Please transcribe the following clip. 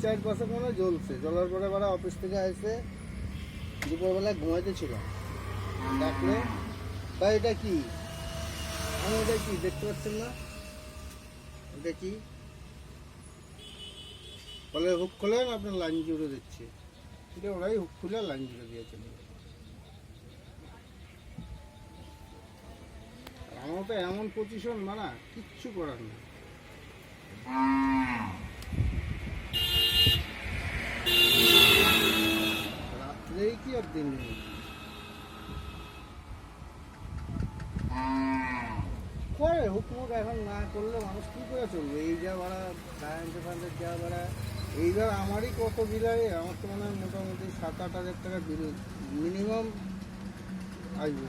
4-5 মানে জ্বলছে, জ্বলার পরে আবার অফিস থেকে এসে দুপুরবেলা ঘুমাইতে ছিল, ডাকলে ভাই এটা কি, আমি এটা কি দেখতে পাচ্ছেন না, এটা কি বলে, হুক খোলেন আপনার লাইন জুড়ে দিচ্ছে। এটা ওরাই হুক খুলে লাইন জুড়ে দিয়েছে। আমার তো এমন পজিশন মানা, কিচ্ছু করার নেই। রাত্রেই কি আর দিন নেই করে হুকমুক এখন না করলে মানুষ কী করে চলবে? এই যা ভাড়া, কারেন্টের ফান্ডের যা ভাড়া, এইবার আমারই কত বিল হয়, আমার তো মনে হয় মোটামুটি 7-8 হাজার টাকা বিল মিনিমাম আসবে।